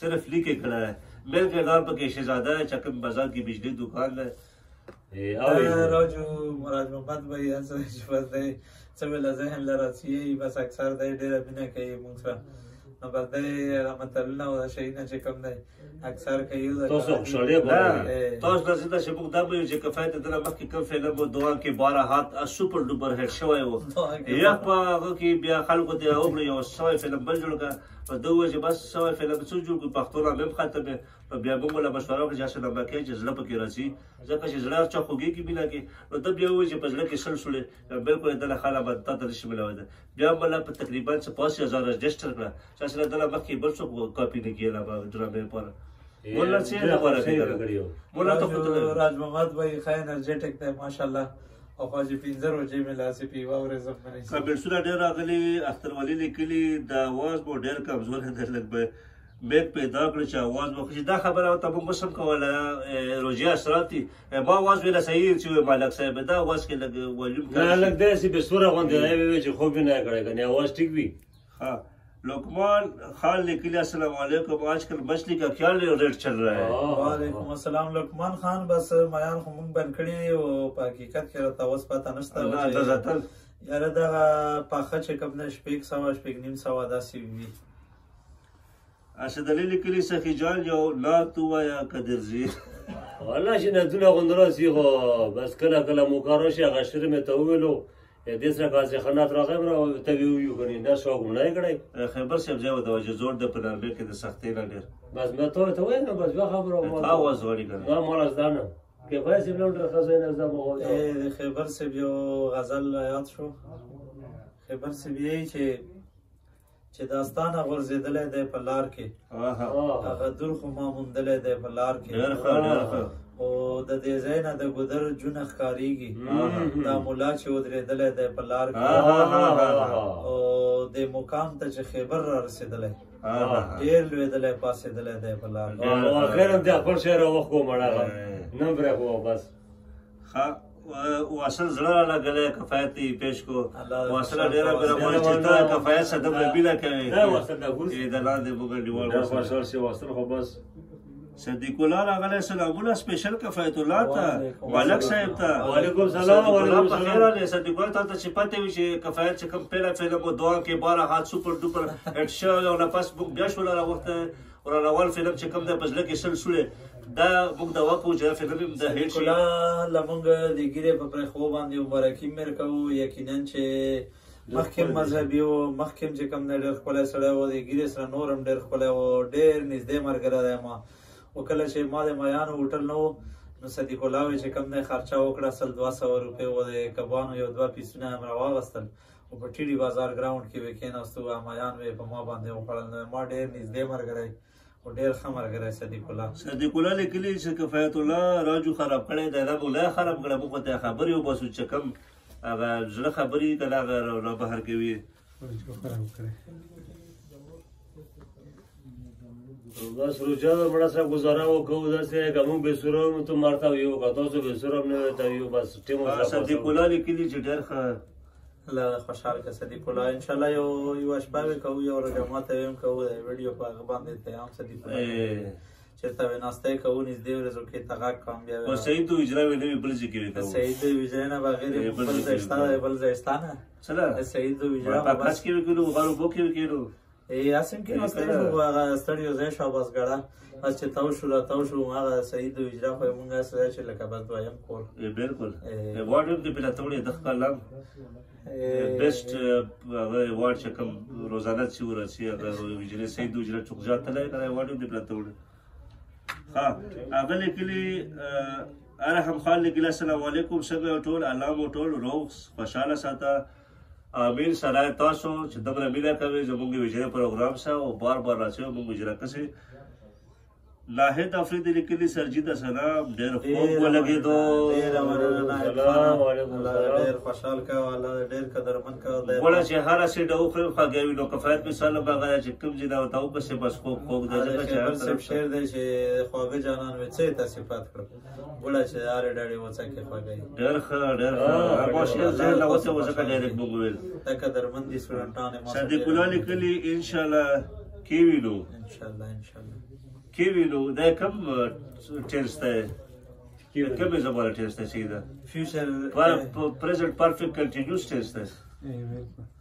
صرف لیکه کړه ہے مل کے دار پر شہزادہ چکن بازار کی بجلی دکان ہے راجو محمد بھائی ایسا شفت ہے څه به له ذهن له راځي بس اکثر دی ډېره مینه کوي موږ سره نو بس دی هغه متلونه او شیونه چې کوم دی اکثر کوي تاسو خوشحالي غواړئ تاسو داسې ده چې موږ دا وایو چې کفایت دله مخکې کوم فلم و دوان کې 12 هات سوپر ډوپر هټ شوی و یا په هغه کې بیا خلکو ته وګړي یو سوی فلم بل جوړ کړه په دوه چې بس سوی فلم څو جوړ کړو پښتو نامه ختمه بیا موږ له مشوره وکړو چې اصل نامه کې چې زړه پکې راځي ځکه چې زړه چا خوږي کې بلا کې نو د بیا وایي چې په زړه کې سلسله بالکل دله خاله باندې ته نشي ملوي ده بیا بل په تقریبا 5000 رجسټر کړه چې اصل دله مخکې بل څه کاپی نه کیلا به ډرامه پر مولا څه نه غواړي مولا ته راج محمد بھائی خای انرجیټک دی ماشاءالله او خواجه پینځه روزې مې لاسې پی واورې زمونې کمنټسونه ډېر راغلي اختر ولي لیکلي د اواز مو ډېر کمزور دی لږ به بیگ پیدا کړ چې اواز مو چې دا خبره ته موږ سم کوله روجي اثرات دي ما اواز ویل صحیح چې مالک صاحب دا اواز کې لږ ولیوم نه لږ داسې به سوره غوندې دی چې خوب نه کړی کنه اواز ټیک وي ها لقمان خان لیکلی السلام علیکم आजकल मछली का क्या रेट चल रहा है وعلیکم السلام لقمان خان بس میان خو مونږ بند کړی او په حقیقت کې راته اوس پته نشته یاره دا پاخه چې کوم نه شپږ سوه شپږ نیم سوه داسې وي اسد علي لیکلی سخي جان یو لا تو یا قدرزی والله چې نه دونه غوندره سی خو بس کله کله مو کارو شي هغه شر مې ته وویلو دې سره غازي خانات راغی نو ته ویو کني دا شوق نه کړی خبر صاحب ځای د وجه زور د پلان کې د سختۍ نه ډېر بس مې ته وایم بس بیا خبره مو اواز وړي کنه ما مال ځدانه کې فایس بلون در خزینه زما هو خبر صاحب یو غزل یاد شو خبر صاحب یې چې داستانه ورزیدلې ده په لار کې هغه دور خو ما مونډلې ده په لار کې او د دې ځای نه د ګودر جون ښکاریږي دا مولا چې ودرېدلې ده په لار کې او د مقام ته چې خبر را رسیدلې ډېر لوېدلې پاسېدلې ده په لار کې او اخر هم د خپل شعر وخت مړه نه برې خو بس واصل زړه لګلې کفایت پیش کو واصل ډېر به مونږ چې تا کفایت صدم بلا کوي دا واصل د ګورس د لاندې بوګر دیوال واصل شي واصل خو بس صدیق الله راغلی سلامونه سپیشل کفایت الله ته مالک صاحب ته وعلیکم سلام وعلیکم سلام صدیق الله ته چې پته وي چې کفایت چې کوم پیله فلم دوه کې 12 هات سوپر ډوپر هټ شو او نه پاس بوک بیا شو لا وخت ور اول فلم چې کوم د پزله کې سلسله دا موږ د وکو چې فلم د هیټ شي لمونږ د ګیره په پر خو باندې مبارکي مر کوو یقینا چې مخکم مذهبي او مخکم چې کوم نه ډېر خپل سره و د ګیره سره نورم ډېر خپل او ډېر نږدې مرګره دی ما وکله چې ما د میان هوټل نو صدیق الله چې کوم نه خرچه وکړه سل 200 روپے و د کبانو یو دوه پیسونه هم راوغستل او په ټیډي بازار ګراوند کې وکیناستو میان وې په ما باندې وکړل ما ډېر نږدې مرګره او ډېر ښه مرګره صدیق الله لیکلی چې کفایت الله راجو خراب کړی دی دا مولا خراب کړی موږ ته خبرې وباسو چې کوم هغه زړه خبرې کله هغه را بهر کوي بس روجا بڑا سا گزارا وہ کو ادھر سے گمو بیسورو تو مارتا ویو کا تو بیسورو نے تا ویو بس ټیم صدیق الله لیکلی چې ډېر ښه لا خوشحال کا صدیق الله ان شاء الله یو اشباه کو یو جماعت هم کو ویډیو په باندې ته هم صدیق الله چرته وناسته کو نږدې ورځو کې تاګه کام بیا او سعید اجرا ویلې بل ځکه وی کو سعید اجرا نه بغیر بل ځای بل ځای ستانه سلام سعید اجرا په پاس کې وکړو غالو بو کې وکړو یاسین کې نو ستړیو ځای شو بس ګړه بس چې تاو شو هغه سعید اجرا خو مونږه سره چې لکه بس وایم کول بالکل واټ دې په لاتوړې د خلک بیسټ واټ چې کوم روزانه چې ورسي هغه ویجره سعید اجرا چوکجات ته لای واټ دې په لاتوړې ها هغه لیکلي ارحم خان لیکلی السلام علیکم څنګه ټول الله مو ټول روغ خوشاله ساته امین سره تاسو چې دغه مینه کوي زموږ ویژه پروګرام سره او بار راځي موږ اجرا کوي لاهد افریدی لیکلی سرجیت سلام ډېر خوب ولګېدو ډېر خوشحال کا الله ډېر قدرمن کا ولا چې هر څه ډو خو خاګوي نو کفایت مثال باغ چې کوم ځای دا تاو پسې بس خوب د ځکه چې شعر دی چې خواږه جانان وڅ ته صفات کړ ولا چې اره ډاډي وڅ کې خواږي ډېر ښه ماشاء الله لا وڅ ځکه ډېر بوګول دا قدرمن دي سټانه ما صدیق الله لیکلی ان شاء الله کیوینو ان شاء الله کیوینو دا کوم ټیسټ دی کوم زبر ټیسټ دی دا فیوچر پرزنت پرفیکټ کنټینیوس ټیسټ دی بالکل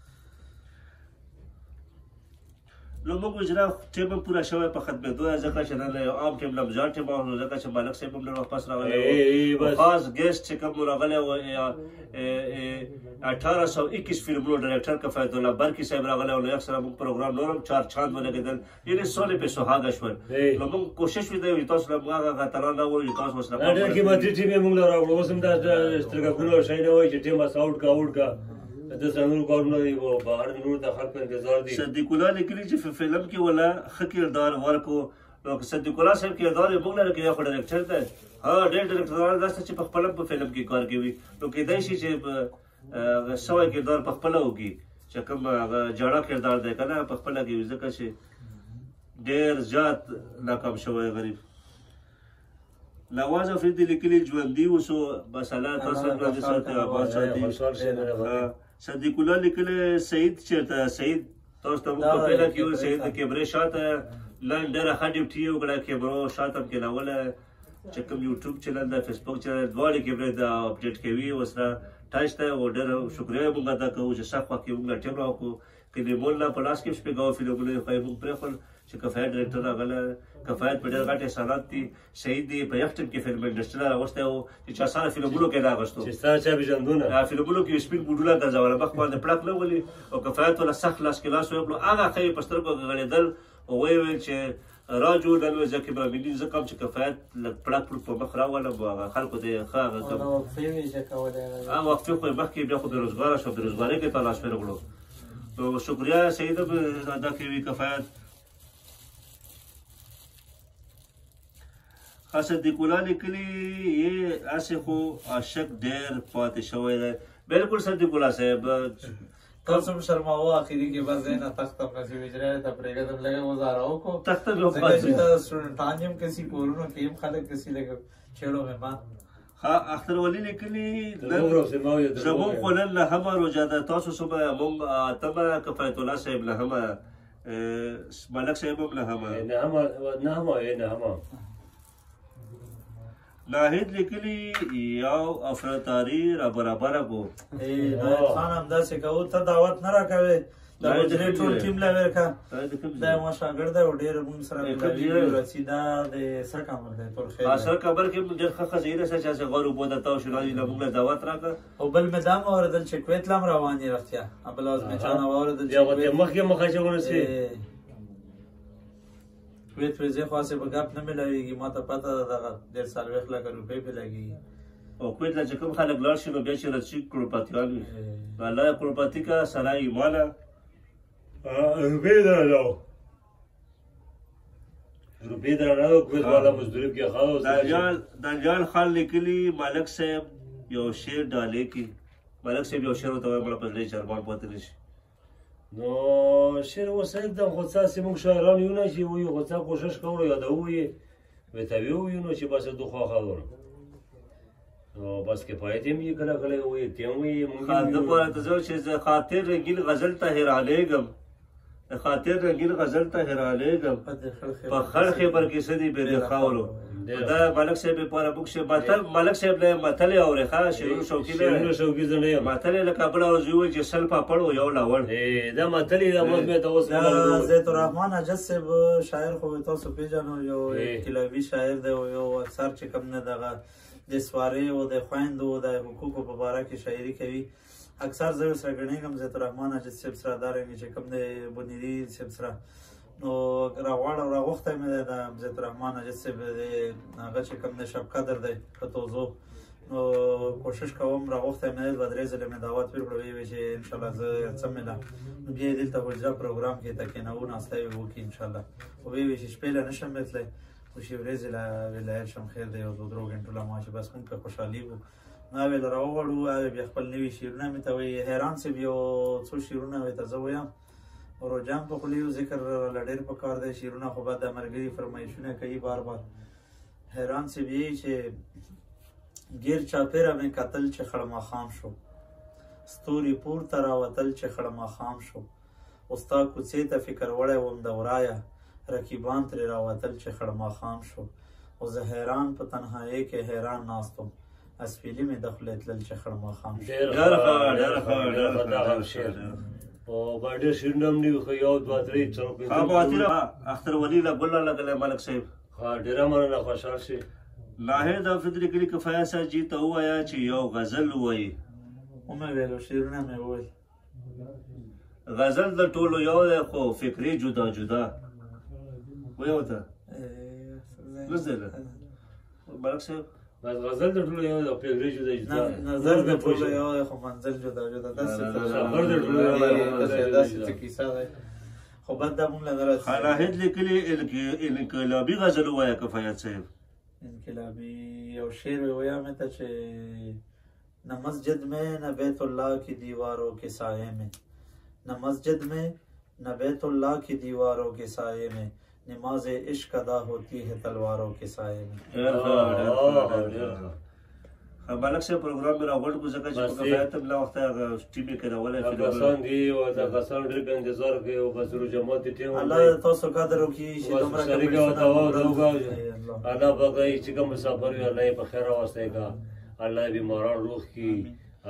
نو موږ اجرا ټیم هم پوره شوی په ختمېدو یې ځکه چې نن یو عام ټیم نه زیات ټیم نو ځکه چې مالک صاحب هم ډېر وخت پس راغلی و خاص ګیسټ چې کوم راغلی و 1821 فلمونو ډایرکټر کفایت الله برکی صاحب راغلی و نو یک سره موږ پروګرام نور هم چار چاند ولګېدل یعنې سولې په سوهاګه شول نو موږ کوشش وکړو چې تاسو له موږ هغه خطران نه وایو تاسو ورسره ډېر قیمتي ټیم یې موږ له راوړو اوس هم دا سترګکونه شی نه وایي چې ټیم بس آوټ کا د څلورو کارونه دي بهر د نور د خلکو انتظار دي صدیق الله لیکلي چې په فلم کې ولا ښه کردار ورکړو نو صدیق الله صاحب کردار یې موږ لرو کې یو ډایرکټر دی ډېر ډایرکټران داسې چې په خپله په فلم کې کار کوي نو کیدای شي چې سوی کردار په خپله وکړي چې کوم هغه جاړه کردار دی که نه په خپله کوي ځکه چې ډېر زیات ناکام شوی غریب نواز افریدي لیکلي ژوندي اوسو مسله تاسو ژوندي ساتي آباد ساتي صدیق الله لیکلی سعید چېرته سعید تاسو ته موږ په پیله کې ویل سعید د کیمرې شاته لاین ډېره ښه ډیوټي یې وکړه کیمرو شاته هم کېنوله چې کوم یوټیوب چینل ده فیسبوک چینل دواړې کیمرې د اپډیټ کوي ورسره ټچ ته او ډېره شکریه یې موږ ادا کوو چې سخت وخت کې موږ ټیم راوکړو کلیمون لا په لاس کې شپېږه فلمونه یې ښایي موږ پرېښول چې کفایت ډایرکټر راغلی کفایت په ډېر غټ احسانات دي سعید یې په یخ ټیم کې فلم انډسټري نه راوستی و چې چا سره فلمونو کې یې راغوستو چې ستا چا پېژندونه فلمونو کې سپین بوډونه ګرځوله مخ باندې پړک نه ولي او کفایت والا سخت لاس کې لاس وکړو هغه ښه یې په سترګو غړېدل او ویې ویل چې راجو نن ورځ کې به ملي زه کوم چې کفایت لږ پړک پړک په مخ راولم او هغه خلکو ته یې ښه هغه وقفې وې چې کولې هغه وقفې خو یې مخکې بیا خو بېروزګاره شو بېروزګارۍ کې ته لاس ورغړو نو شکریه سعید ادا کوي کفایت صدیق الله لیکلي یې هسې خو عاشق ډېر پاتې شوی دی بلکل صدیق الله صاحب تاسو هم شرماوه آخري کې بس دی نه تختم نصیب اجرا ته پرېږدم لږه گزارو کو تخته مې ځکه چې سټوډنټان یم کسي کورونو کې هم خلک کسي لږه چېړو مې ما ها اختر ولی لیکلي زموږ خو نن له همه روژه ده تاسو صبح موږ اتمه کفایت الله صاحب له همه ملک صاحب هم له همه ناهید لیکلي یو افراتاري را برابره کو ناهید خان همداسې کوو ته دعوت نه راکوې د حجرې ټول ټیم له ورکه دا یې ما شاګرد دی او ډېر موږ سره ملګري راسي دا د سر کابل دی ټول خیر سر کابل کې ډېر ښه ښځې یې رسه چې هسې غور اوبو درته او شلالي له موږ له دعوت راکړه او بل مې دا هم واورېدل چې کویت له هم روان یې رښتیا بل اوس مې چا نه واورېدل چې مخکې مخاچونه سي کویت ویزې خو هسې په ګپ نه میلاوېږي ما ته پته ده دغه 1.5 لکه روپۍ پې لګېږي او کویت له چې کوم خلک لاړ شي نو بیا چې رسي کروڑپتیان وي الله یې کروڑپتي کا سلای ایمانه روپۍ درنه روپۍ درنه کویت والا مزدوري کې دانجال خان لیکلي ملک صاحب یو شعر ډالې کې ملک صاحب یو شعر ورته وایي مړه په زړه چې ارمان پاتې نه شي نو شعر اوس एकदम خو څاسې موږ شاعران یو نه چې وایو خو څه کوشش کوو یادوو یې ورته ویو نو چې بس دو خوا خبرو نو بس کفایت یې کله کله وایي ته هم وایي ده پاره ته زه چې زه خاطر رنګین غزل ته حیرانېږم د خاطر رنګین غزل ته حیرانېږم په خړ خیبر کې څه دي بې د خاورو دا ملک صاحب لپاره موږ چې ملک صاحب له متلې اورې ښه شعرونو شوقي دی شوقي زه نه یم متلې لکه بل اورځي وایي چې سل پاپړ و یو لاوړ دا متلې دا اوس مې ته اوس زید الرحمن اجز صاحب شاعر خو تاسو پېژنو یو انقلابي شاعر دی او یو اکثر چې کوم نه دغه د سوارې او د خویندو د حقوقو په باره کې شاعري کوي اکثر زه سره ګڼېږم زید الرحمن اجز صاحب سره دا رنګې چې کوم دی بنیري صاحب سره نو راغواړم راغوښتی مې دی د زید الرحمن اجز صاحب د هغه چې کوم دی شب قدر دی په توضو نو کوشش کوم راغوښتی مې دی دوه درې ځلې مې دعوت ورکړو ویې ویې چې انشاءالله زه څه مېله نو بیا یې دلته حجره پروګرام کې ته کېنوو ناسته یې وکړي انشاءالله خو ویې ویې چې شپې له نه شم راتلی خو چې ورځې له ولایت شم خیر دی یو 2-3 غنټو له ما چې بس موږ پرې خوشحالي وو نو هغې له راوغواړو هغې بیا خپل نوي شعرونه مې ته وایي حیران صاحب یو څو شعرونه وایي ته زه ویم روجان په خوله یو ذکر له ډېر په کار دی شعرونه خو به د ملګري فرمایشونه کوي بار بار حیران صاحب یې چې ګیر چاپېره مې کتل چې خړماخام شو ستوري پورته راوتل چې خړماخام شو او ستا کوڅې ته فکر وړی وم د ورایه رقیبان ترې راوتل چې خړماخام شو او زه حیران په تنهایۍ کې حیران ناست وم اسپیلي مې د خولې تلل چې خړ ماښام شو. ډېر ښه شعر او با ډېر شعرونه هم دي خو یو دوه درې څلور پنځه اختر ولی لا ګل لګلې ملک صاحب ها ډېره مننه خوشحال شي. لاهر د فطري کلی کفایت صاحب جی ته ووایه چې یو غزل ووایي. ومې ویلو شعرونه مې وویل. غزل د ټولو یو دی خو فکري جدا جدا ویو ته لزله ملک صاحب بس غزل د ټولو یو دی فکري جدا جدا نظر د ټولو یو دی خو منزل جدا جدا سفر د ټولو یو دی داسې څه کیسه ده خو بد ده مونږ له نه راځي. خلاهد لیکلي انقلابي غزل ووایه کفایت صاحب. انقلابی یو شعر ویا میں تا چې نہ مسجد میں نہ بیت اللہ کی دیواروں کے سائے میں نہ مسجد میں نہ بیت اللہ کی دیواروں کے سائے میں نماز عشق ادا ہوتی ہے تلواروں کے سائے میں. ملک صاحب پروګرام مې راغونډ کو ځکه چې په کفایت هم لا وخت هغه ټیم یې کړولی کسان دي او دا کسان ډېر په انتظار کوي او بس رو جماعت دي ټیم الله تاسو قدر وکړي چې دومره شریک او دوا الله پاک چې کوم مسافر وي الله یې په خیر راوستی کا الله یې بیماران روغ کړي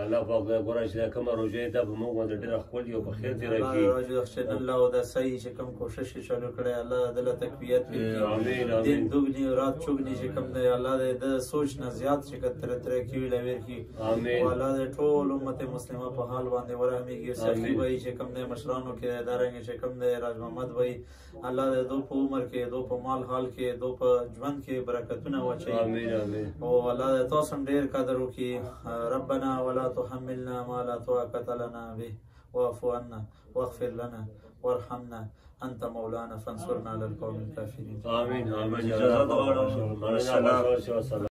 الله پاک ګوره چې دا کومه روژه ده په موږ باندې ډېره ښکلې او په خیر تېره کړي. الله او دا صحیح چې کوم کوشش یې چالو کړی الله دله تقویت وکړي دین دوګني رات چوګني چې کوم دی الله دې د سوچ نه زیات چې کتره تر کې ویل ویر کی الله دې ټول امت مسلمه په حال باندې ورحمېږي. سخی وای چې کوم دی مشرانو کې دارنګ چې کوم دی راج محمد وای الله دې دو په عمر کې دو په مال حال کې دو په ژوند کې برکتونه واچوي. امين امين. او الله دې تاسو ډېر قدر وکړي. ربنا ولا تحملنا ما لا طاقة لنا به واعف عنا واغفر لنا وارحمنا انت مولانا فانصرنا على القوم الكافرين. امين امين. اجازه غواړم.